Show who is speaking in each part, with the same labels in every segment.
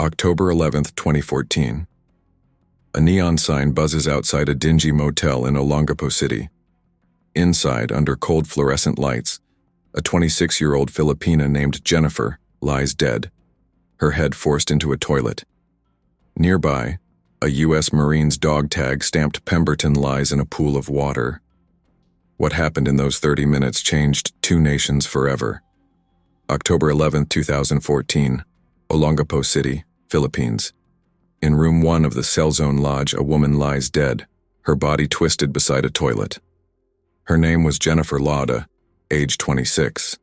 Speaker 1: October 11, 2014. A neon sign buzzes outside a dingy motel in Olongapo City. Inside, under cold fluorescent lights, a 26-year-old Filipina named Jennifer lies dead, her head forced into a toilet. Nearby, a U.S. Marines dog tag stamped Pemberton lies in a pool of water. What happened in those 30 minutes changed two nations forever. October 11, 2014, Olongapo City, Philippines. In room 1 of the Cell Zone Lodge, a woman lies dead, her body twisted beside a toilet. Her name was Jennifer Laude, age 26.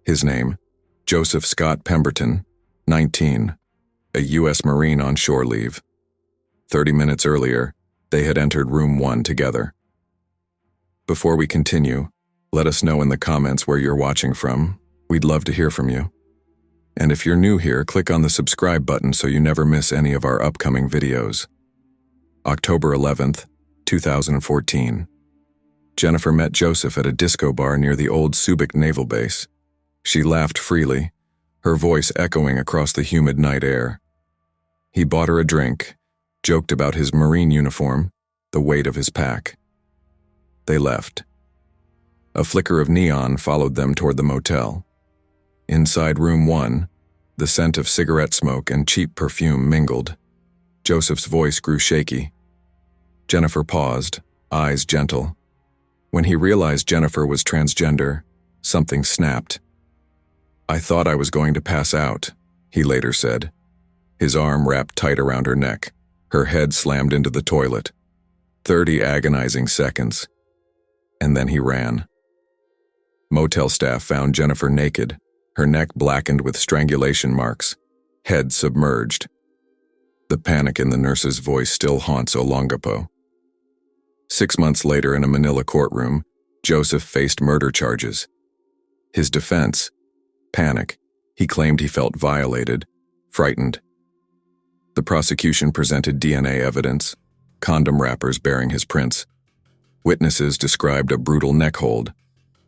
Speaker 1: His name, Joseph Scott Pemberton, 19, a U.S. Marine on shore leave. 30 minutes earlier, they had entered room 1 together. Before we continue, let us know in the comments where you're watching from. We'd love to hear from you. And if you're new here, click on the subscribe button so you never miss any of our upcoming videos. October 11th, 2014. Jennifer met Joseph at a disco bar near the old Subic Naval Base. She laughed freely, her voice echoing across the humid night air. He bought her a drink, joked about his Marine uniform, the weight of his pack. They left. A flicker of neon followed them toward the motel. Inside room 1, the scent of cigarette smoke and cheap perfume mingled. Joseph's voice grew shaky. Jennifer paused, eyes gentle. When he realized Jennifer was transgender, something snapped. "I thought I was going to pass out," he later said. His arm wrapped tight around her neck. Her head slammed into the toilet. 30 agonizing seconds. And then he ran. Motel staff found Jennifer naked, her neck blackened with strangulation marks, head submerged. The panic in the nurse's voice still haunts Olongapo. 6 months later, in a Manila courtroom, Joseph faced murder charges. His defense? Panic. He claimed he felt violated, frightened. The prosecution presented DNA evidence, condom wrappers bearing his prints. Witnesses described a brutal neck hold.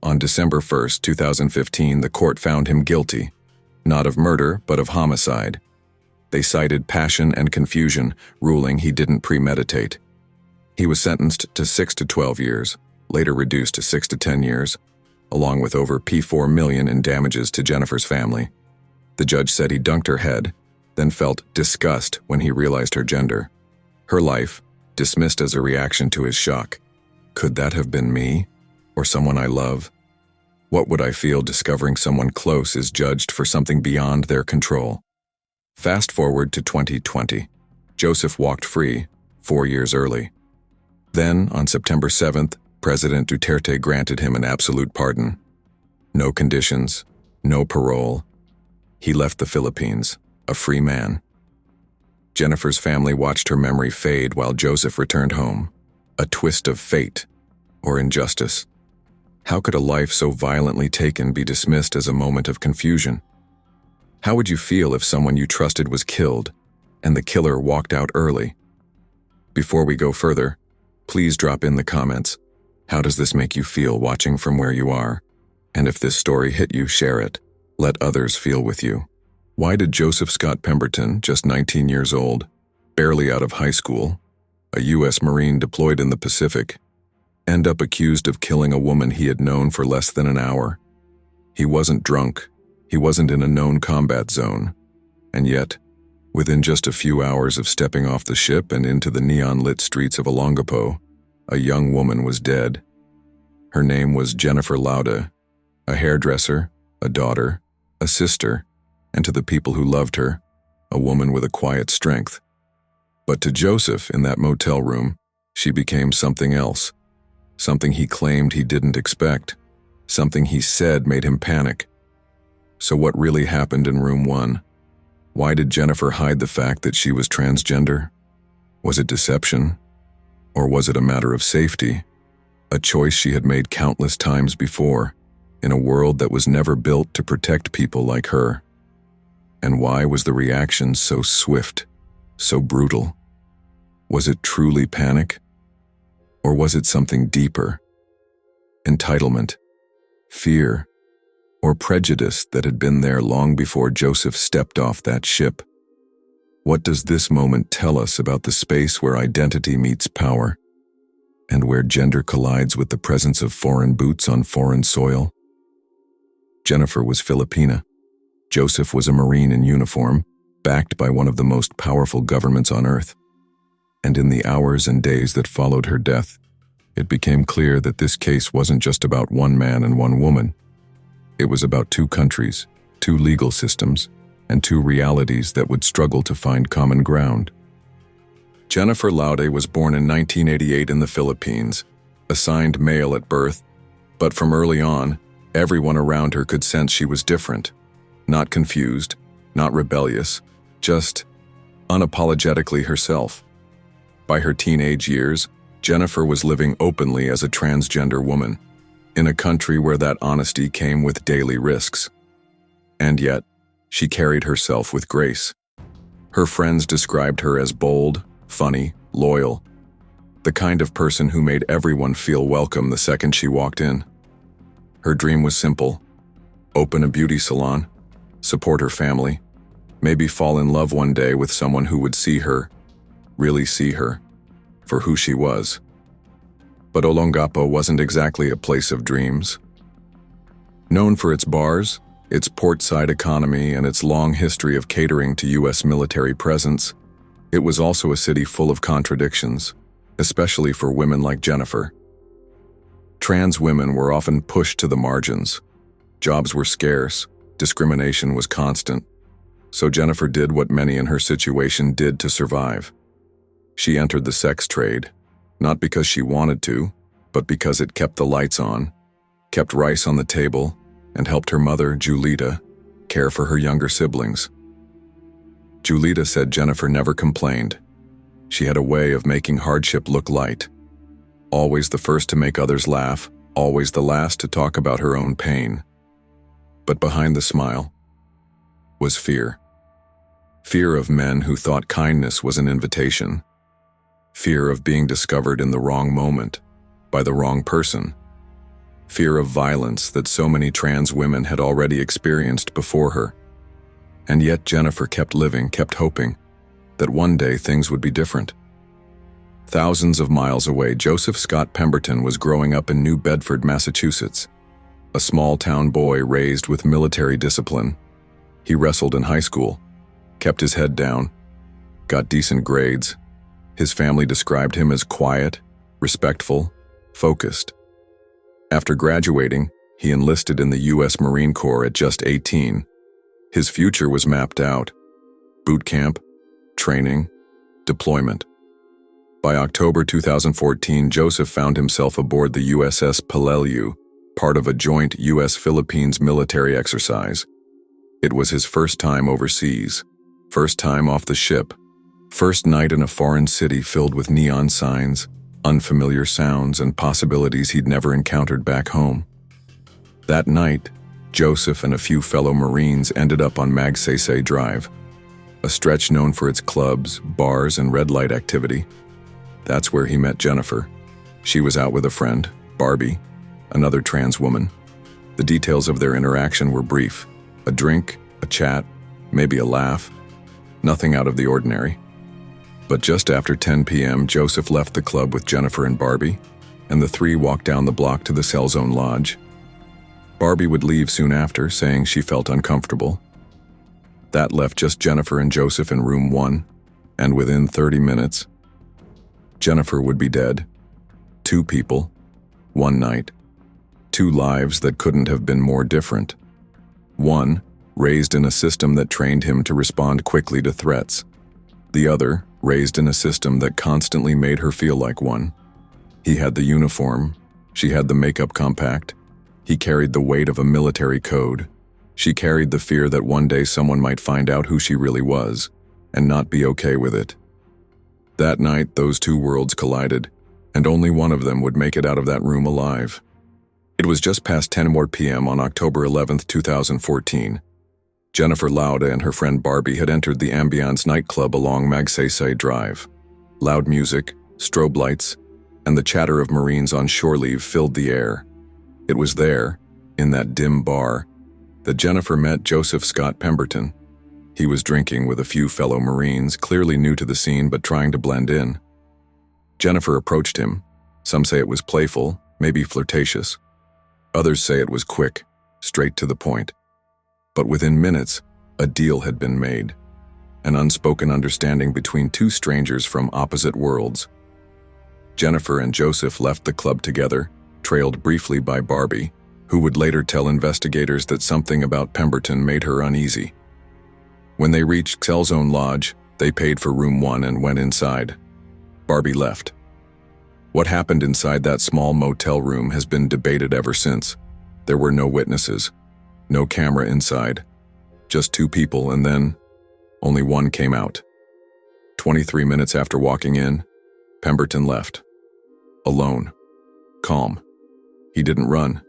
Speaker 1: On December 1, 2015, the court found him guilty, not of murder, but of homicide. They cited passion and confusion, ruling he didn't premeditate. He was sentenced to 6 to 12 years, later reduced to 6 to 10 years, along with over $4 million in damages to Jennifer's family. The judge said he dunked her head, then felt disgust when he realized her gender. Her life, dismissed as a reaction to his shock. Could that have been me? Or someone I love? What would I feel discovering someone close is judged for something beyond their control? Fast forward to 2020. Joseph walked free, 4 years early. Then, on September 7th, President Duterte granted him an absolute pardon. No conditions, no parole. He left the Philippines, a free man. Jennifer's family watched her memory fade while Joseph returned home. A twist of fate, or injustice. How could a life so violently taken be dismissed as a moment of confusion? How would you feel if someone you trusted was killed, and the killer walked out early? Before we go further, please drop in the comments. How does this make you feel watching from where you are? And if this story hit you, share it. Let others feel with you. Why did Joseph Scott Pemberton, just 19 years old, barely out of high school, a U.S. Marine deployed in the Pacific, end up accused of killing a woman he had known for less than an hour? He wasn't drunk. He wasn't in a known combat zone. And yet, within just a few hours of stepping off the ship and into the neon-lit streets of Olongapo, a young woman was dead. Her name was Jennifer Laude, a hairdresser, a daughter, a sister, and to the people who loved her, a woman with a quiet strength. But to Joseph, in that motel room, she became something else. Something he claimed he didn't expect. Something he said made him panic. So what really happened in room 1? Why did Jennifer hide the fact that she was transgender? Was it deception? Or was it a matter of safety? A choice she had made countless times before, in a world that was never built to protect people like her. And why was the reaction so swift, so brutal? Was it truly panic? Or was it something deeper? Entitlement, fear, or prejudice that had been there long before Joseph stepped off that ship? What does this moment tell us about the space where identity meets power, and where gender collides with the presence of foreign boots on foreign soil? Jennifer was Filipina. Joseph was a Marine in uniform, backed by one of the most powerful governments on earth. And in the hours and days that followed her death, it became clear that this case wasn't just about one man and one woman. It was about two countries, two legal systems, and two realities that would struggle to find common ground. Jennifer Laude was born in 1988 in the Philippines, assigned male at birth, but from early on, everyone around her could sense she was different. Not confused, not rebellious, just unapologetically herself. By her teenage years, Jennifer was living openly as a transgender woman, in a country where that honesty came with daily risks. And yet, she carried herself with grace. Her friends described her as bold, funny, loyal, the kind of person who made everyone feel welcome the second she walked in. Her dream was simple: open a beauty salon, support her family, maybe fall in love one day with someone who would see her, really see her, for who she was. But Olongapo wasn't exactly a place of dreams. Known for its bars, its port-side economy, and its long history of catering to U.S. military presence, it was also a city full of contradictions, especially for women like Jennifer. Trans women were often pushed to the margins. Jobs were scarce, discrimination was constant, so Jennifer did what many in her situation did to survive. She entered the sex trade, not because she wanted to, but because it kept the lights on, kept rice on the table, and helped her mother, Julita, care for her younger siblings. Julita said Jennifer never complained. She had a way of making hardship look light. Always the first to make others laugh, always the last to talk about her own pain. But behind the smile was fear. Fear of men who thought kindness was an invitation. Fear of being discovered in the wrong moment, by the wrong person. Fear of violence that so many trans women had already experienced before her. And yet Jennifer kept living, kept hoping that one day things would be different. Thousands of miles away, Joseph Scott Pemberton was growing up in New Bedford, Massachusetts, a small-town boy raised with military discipline. He wrestled in high school, kept his head down, got decent grades. His family described him as quiet, respectful, focused. After graduating, he enlisted in the U.S. Marine Corps at just 18. His future was mapped out: boot camp, training, deployment. By October 2014, Joseph found himself aboard the USS Peleliu, part of a joint U.S.-Philippines military exercise. It was his first time overseas, first time off the ship, first night in a foreign city filled with neon signs, unfamiliar sounds, and possibilities he'd never encountered back home. That night, Joseph and a few fellow Marines ended up on Magsaysay Drive, a stretch known for its clubs, bars, and red light activity. That's where he met Jennifer. She was out with a friend, Barbie, another trans woman. The details of their interaction were brief: a drink, a chat, maybe a laugh. Nothing out of the ordinary. But just after 10 p.m., Joseph left the club with Jennifer and Barbie, and the three walked down the block to the Cell Zone Lodge. Barbie would leave soon after, saying she felt uncomfortable. That left just Jennifer and Joseph in room 1, and within 30 minutes, Jennifer would be dead. 2 people, 1 night. 2 lives that couldn't have been more different. One, raised in a system that trained him to respond quickly to threats. The other, raised in a system that constantly made her feel like one. He had the uniform, she had the makeup compact. He carried the weight of a military code. She carried the fear that one day someone might find out who she really was, and not be okay with it. That night, those 2 worlds collided, and only one of them would make it out of that room alive. It was just past 10 p.m. on October 11, 2014. Jennifer Laude and her friend Barbie had entered the Ambiance nightclub along Magsaysay Drive. Loud music, strobe lights, and the chatter of Marines on shore leave filled the air. It was there, in that dim bar, that Jennifer met Joseph Scott Pemberton. He was drinking with a few fellow Marines, clearly new to the scene but trying to blend in. Jennifer approached him. Some say it was playful, maybe flirtatious. Others say it was quick, straight to the point. But within minutes, a deal had been made. An unspoken understanding between two strangers from opposite worlds. Jennifer and Joseph left the club together, trailed briefly by Barbie, who would later tell investigators that something about Pemberton made her uneasy. When they reached Cellzone Lodge, they paid for room 1 and went inside. Barbie left. What happened inside that small motel room has been debated ever since. There were no witnesses, no camera inside, just 2 people, and then only one came out. 23 minutes after walking in, Pemberton left. Alone. Calm. He didn't run.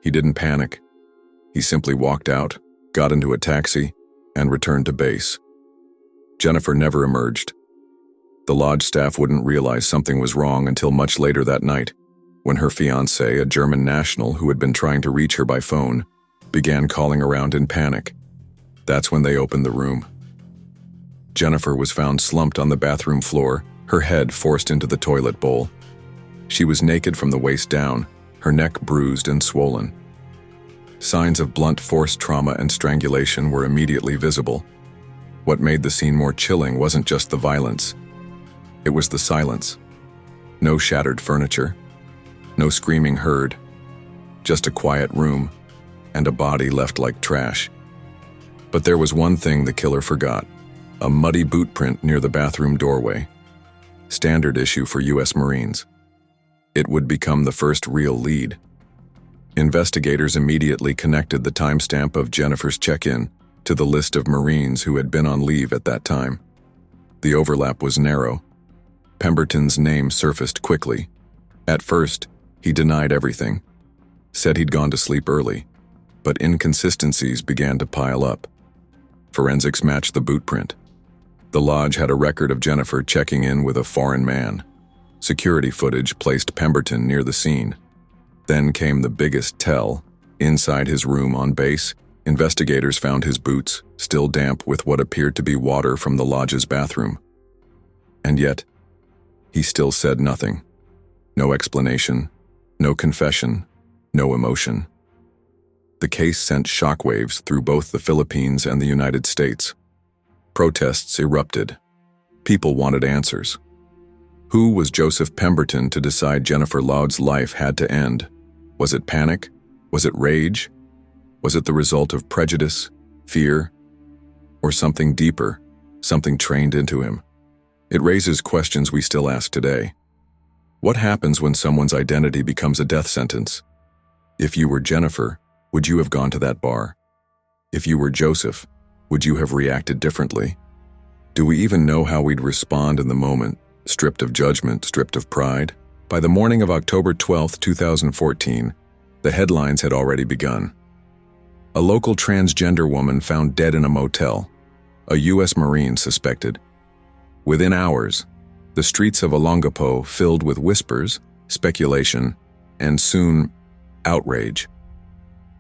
Speaker 1: He didn't panic. He simply walked out, got into a taxi, and returned to base. Jennifer never emerged. The lodge staff wouldn't realize something was wrong until much later that night, when her fiancé, a German national who had been trying to reach her by phone, began calling around in panic. That's when they opened the room. Jennifer was found slumped on the bathroom floor, her head forced into the toilet bowl. She was naked from the waist down, her neck bruised and swollen. Signs of blunt force trauma and strangulation were immediately visible. What made the scene more chilling wasn't just the violence. It was the silence. No shattered furniture, no screaming heard, just a quiet room and a body left like trash. But there was one thing the killer forgot: a muddy boot print near the bathroom doorway. Standard issue for U.S. Marines. It would become the first real lead. Investigators immediately connected the timestamp of Jennifer's check-in to the list of Marines who had been on leave at that time. The overlap was narrow. Pemberton's name surfaced quickly. At first, he denied everything, said he'd gone to sleep early, but inconsistencies began to pile up. Forensics matched the boot print. The lodge had a record of Jennifer checking in with a foreign man. Security footage placed Pemberton near the scene. Then came the biggest tell. Inside his room on base, investigators found his boots, still damp with what appeared to be water from the lodge's bathroom. And yet, he still said nothing. No explanation, no confession, no emotion. The case sent shockwaves through both the Philippines and the United States. Protests erupted. People wanted answers. Who was Joseph Pemberton to decide Jennifer Laude's life had to end? Was it panic? Was it rage? Was it the result of prejudice, fear, or something deeper, something trained into him? It raises questions we still ask today. What happens when someone's identity becomes a death sentence? If you were Jennifer, would you have gone to that bar? If you were Joseph, would you have reacted differently? Do we even know how we'd respond in the moment, stripped of judgment, stripped of pride? By the morning of October 12, 2014, the headlines had already begun. A local transgender woman found dead in a motel. A U.S. Marine suspected. Within hours, the streets of Olongapo filled with whispers, speculation, and soon, outrage.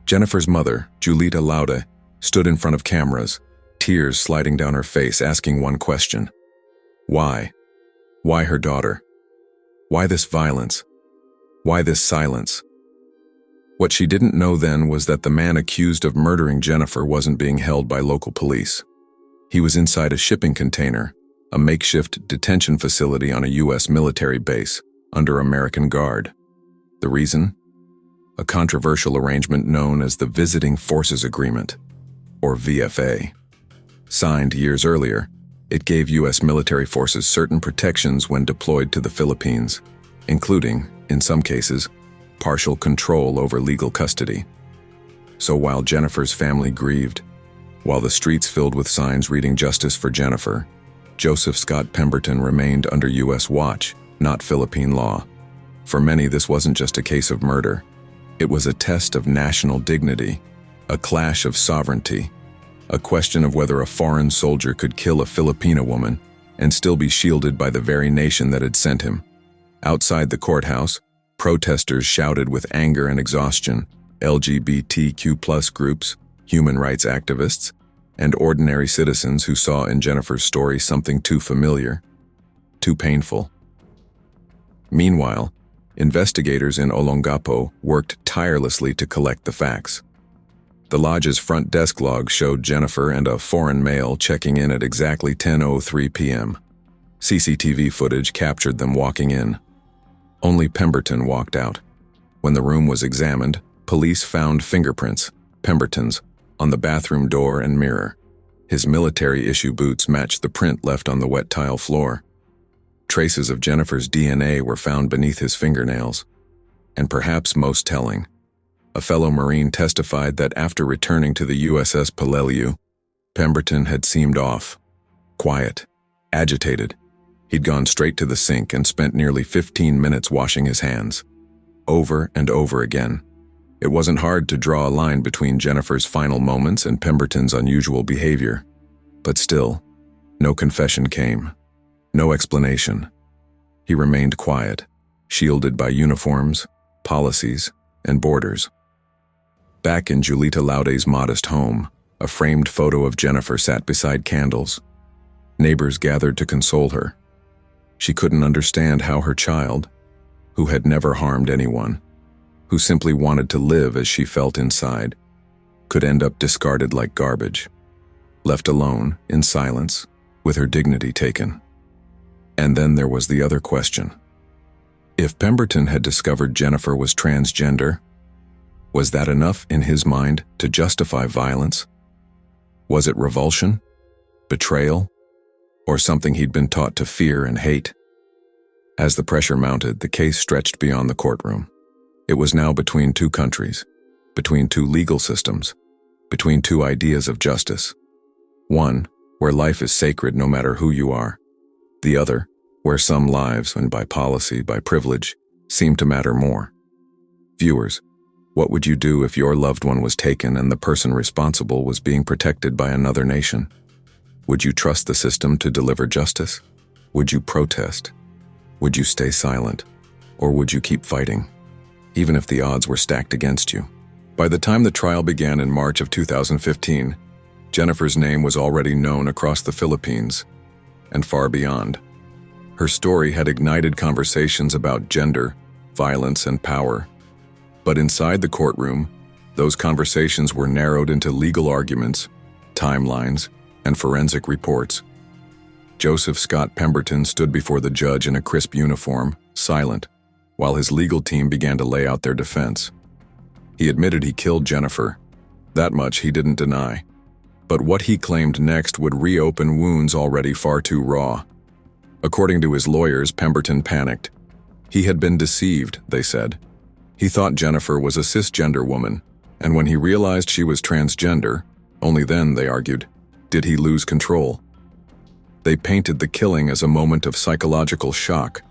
Speaker 1: Jennifer's mother, Jennifer Laude, stood in front of cameras, tears sliding down her face, asking one question. Why? Why her daughter? Why this violence? Why this silence? What she didn't know then was that the man accused of murdering Jennifer wasn't being held by local police. He was inside a shipping container, a makeshift detention facility on a U.S. military base, under American guard. The reason? A controversial arrangement known as the Visiting Forces Agreement, or VFA. Signed years earlier, it gave U.S. military forces certain protections when deployed to the Philippines, including, in some cases, partial control over legal custody. So while Jennifer's family grieved, while the streets filled with signs reading "Justice for Jennifer," Joseph Scott Pemberton remained under U.S. watch, not Philippine law. For many, this wasn't just a case of murder. It was a test of national dignity, a clash of sovereignty, a question of whether a foreign soldier could kill a Filipina woman and still be shielded by the very nation that had sent him. Outside the courthouse, protesters shouted with anger and exhaustion, LGBTQ+ groups, human rights activists, and ordinary citizens who saw in Jennifer's story something too familiar, too painful. Meanwhile, investigators in Olongapo worked tirelessly to collect the facts. The lodge's front desk log showed Jennifer and a foreign male checking in at exactly 10:03 p.m. CCTV footage captured them walking in. Only Pemberton walked out. When the room was examined, police found fingerprints, Pemberton's, on the bathroom door and mirror. His military-issue boots matched the print left on the wet tile floor. Traces of Jennifer's DNA were found beneath his fingernails. And perhaps most telling, a fellow Marine testified that after returning to the USS Peleliu, Pemberton had seemed off, quiet, agitated. He'd gone straight to the sink and spent nearly 15 minutes washing his hands, over and over again. It wasn't hard to draw a line between Jennifer's final moments and Pemberton's unusual behavior. But still, no confession came, no explanation. He remained quiet, shielded by uniforms, policies, and borders. Back in Julita Laude's modest home, a framed photo of Jennifer sat beside candles. Neighbors gathered to console her. She couldn't understand how her child, who had never harmed anyone, who simply wanted to live as she felt inside, could end up discarded like garbage, left alone, in silence, with her dignity taken. And then there was the other question. If Pemberton had discovered Jennifer was transgender, was that enough in his mind to justify violence? Was it revulsion, betrayal, or something he'd been taught to fear and hate? As the pressure mounted, the case stretched beyond the courtroom. It was now between two countries, between two legal systems, between two ideas of justice. One, where life is sacred no matter who you are. The other, where some lives, and by policy, by privilege, seem to matter more. Viewers, what would you do if your loved one was taken and the person responsible was being protected by another nation? Would you trust the system to deliver justice? Would you protest? Would you stay silent? Or would you keep fighting, even if the odds were stacked against you? By the time the trial began in March of 2015, Jennifer's name was already known across the Philippines and far beyond. Her story had ignited conversations about gender, violence, and power. But inside the courtroom, those conversations were narrowed into legal arguments, timelines, and forensic reports. Joseph Scott Pemberton stood before the judge in a crisp uniform, silent, while his legal team began to lay out their defense. He admitted he killed Jennifer. That much he didn't deny. But what he claimed next would reopen wounds already far too raw. According to his lawyers, Pemberton panicked. He had been deceived, they said. He thought Jennifer was a cisgender woman, and when he realized she was transgender, only then, they argued, did he lose control. They painted the killing as a moment of psychological shock,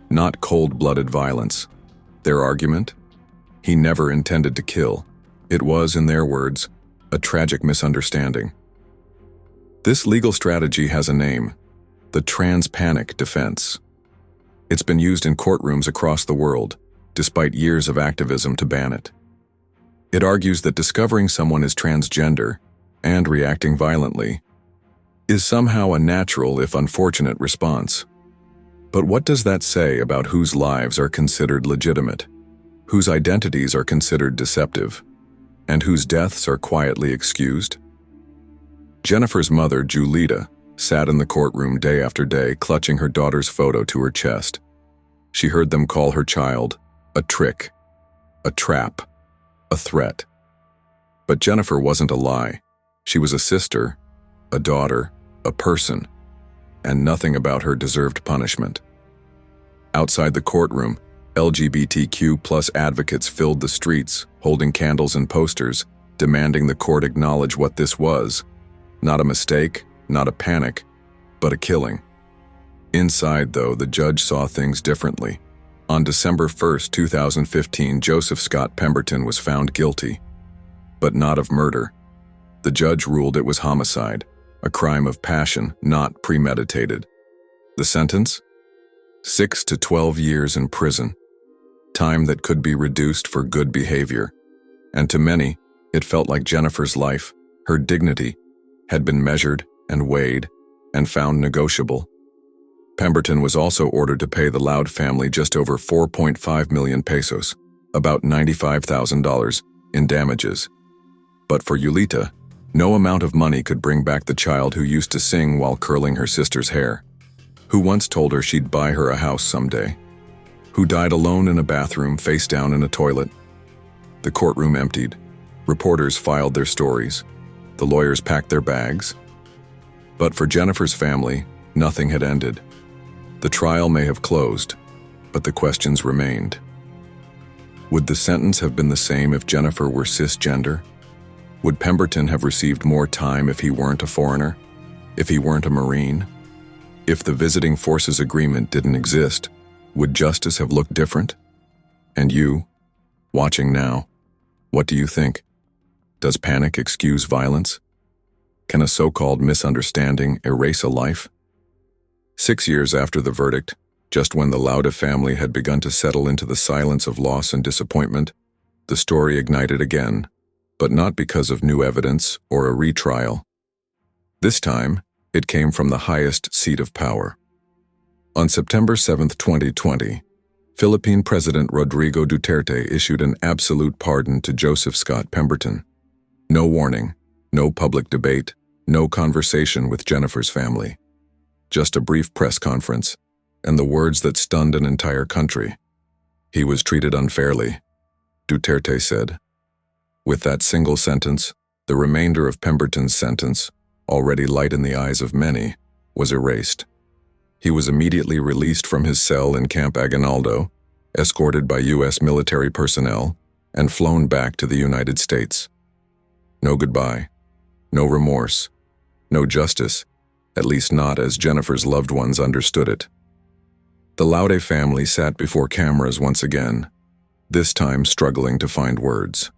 Speaker 1: not cold-blooded violence. Their argument? He never intended to kill. It was, in their words, a tragic misunderstanding. This legal strategy has a name: the trans-panic defense. It's been used in courtrooms across the world, despite years of activism to ban it. It argues that discovering someone is transgender, and reacting violently, is somehow a natural if unfortunate response. But what does that say about whose lives are considered legitimate, whose identities are considered deceptive, and whose deaths are quietly excused? Jennifer's mother, Julita, sat in the courtroom day after day, clutching her daughter's photo to her chest. She heard them call her child a trick, a trap, a threat. But Jennifer wasn't a lie. She was a sister, a daughter, a person, and nothing about her deserved punishment. Outside the courtroom, LGBTQ+ advocates filled the streets, holding candles and posters, demanding the court acknowledge what this was. Not a mistake, not a panic, but a killing. Inside, though, the judge saw things differently. On December 1, 2015, Joseph Scott Pemberton was found guilty, but not of murder. The judge ruled it was homicide, a crime of passion, not premeditated. The sentence? 6 to 12 years in prison, time that could be reduced for good behavior. And to many, it felt like Jennifer's life, her dignity, had been measured and weighed and found negotiable. Pemberton was also ordered to pay the Laude family just over 4.5 million pesos, about $95,000, in damages. But for Yulita, no amount of money could bring back the child who used to sing while curling her sister's hair, who once told her she'd buy her a house someday, who died alone in a bathroom face down in a toilet. The courtroom emptied. Reporters filed their stories. The lawyers packed their bags. But for Jennifer's family, nothing had ended. The trial may have closed, but the questions remained. Would the sentence have been the same if Jennifer were cisgender? Would Pemberton have received more time if he weren't a foreigner? If he weren't a Marine? If the visiting forces agreement didn't exist, would justice have looked different? And you, watching now, what do you think? Does panic excuse violence? Can a so-called misunderstanding erase a life? 6 years after the verdict, just when the Laude family had begun to settle into the silence of loss and disappointment, the story ignited again, but not because of new evidence or a retrial. This time, it came from the highest seat of power. On September 7, 2020, Philippine President Rodrigo Duterte issued an absolute pardon to Joseph Scott Pemberton. No warning, no public debate, no conversation with Jennifer's family. Just a brief press conference, and the words that stunned an entire country. He was treated unfairly, Duterte said. With that single sentence, the remainder of Pemberton's sentence, already light in the eyes of many, was erased. He was immediately released from his cell in Camp Aguinaldo, escorted by U.S. military personnel, and flown back to the United States. No goodbye, no remorse, no justice, at least not as Jennifer's loved ones understood it. The Laude family sat before cameras once again, this time struggling to find words.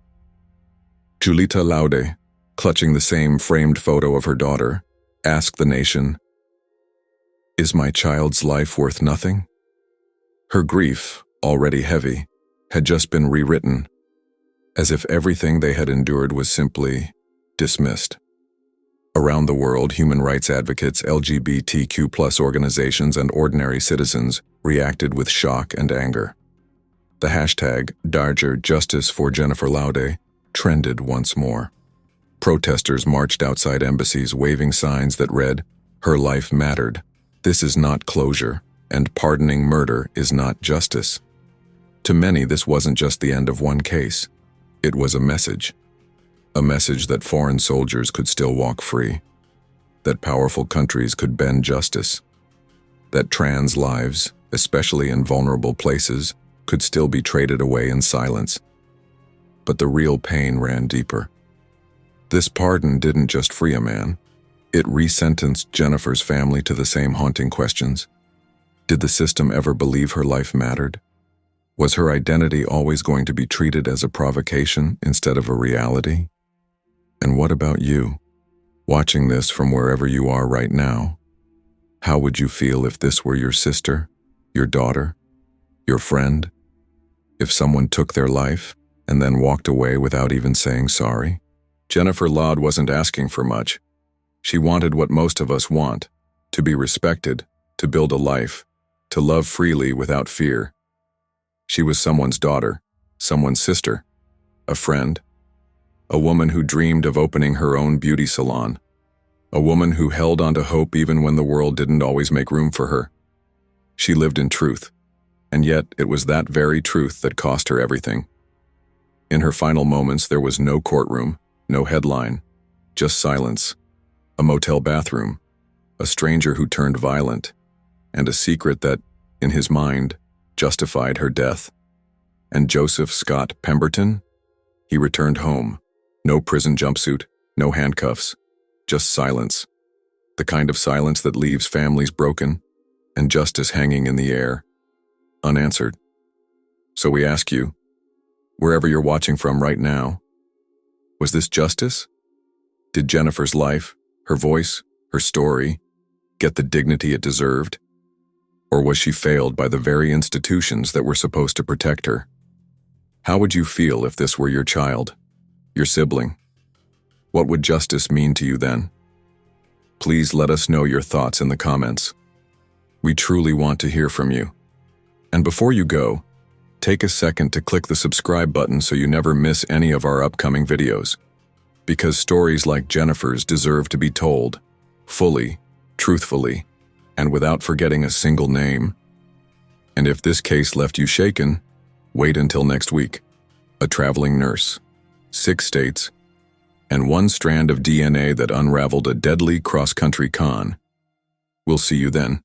Speaker 1: Yulita Laude, clutching the same framed photo of her daughter, asked the nation, "Is my child's life worth nothing?" Her grief, already heavy, had just been rewritten, as if everything they had endured was simply dismissed. Around the world, human rights advocates, LGBTQ+ organizations, and ordinary citizens reacted with shock and anger. The hashtag #Justice for Jennifer Laude trended once more. Protesters marched outside embassies waving signs that read, "Her life mattered. This is not closure, and pardoning murder is not justice." To many, this wasn't just the end of one case. It was a message that foreign soldiers could still walk free, that powerful countries could bend justice, that trans lives, especially in vulnerable places, could still be traded away in silence. But the real pain ran deeper. This pardon didn't just free a man. It resentenced Jennifer's family to the same haunting questions. Did the system ever believe her life mattered? Was her identity always going to be treated as a provocation instead of a reality? And what about you? Watching this from wherever you are right now, how would you feel if this were your sister, your daughter, your friend? If someone took their life and then walked away without even saying sorry? Jennifer Laude wasn't asking for much. She wanted what most of us want, to be respected, to build a life, to love freely without fear. She was someone's daughter, someone's sister, a friend, a woman who dreamed of opening her own beauty salon, a woman who held on to hope even when the world didn't always make room for her. She lived in truth, and yet it was that very truth that cost her everything. In her final moments, there was no courtroom, no headline, just silence, a motel bathroom, a stranger who turned violent, and a secret that, in his mind, justified her death. And Joseph Scott Pemberton? He returned home. No prison jumpsuit, no handcuffs, just silence. The kind of silence that leaves families broken and justice hanging in the air, unanswered. So we ask you, wherever you're watching from right now, was this justice? Did Jennifer's life, her voice, her story, get the dignity it deserved? Or was she failed by the very institutions that were supposed to protect her? How would you feel if this were your child, your sibling? What would justice mean to you then? Please let us know your thoughts in the comments. We truly want to hear from you. And before you go, take a second to click the subscribe button so you never miss any of our upcoming videos. Because stories like Jennifer's deserve to be told, fully, truthfully, and without forgetting a single name. And if this case left you shaken, wait until next week. A traveling nurse, 6 states, and 1 strand of DNA that unraveled a deadly cross-country con. We'll see you then.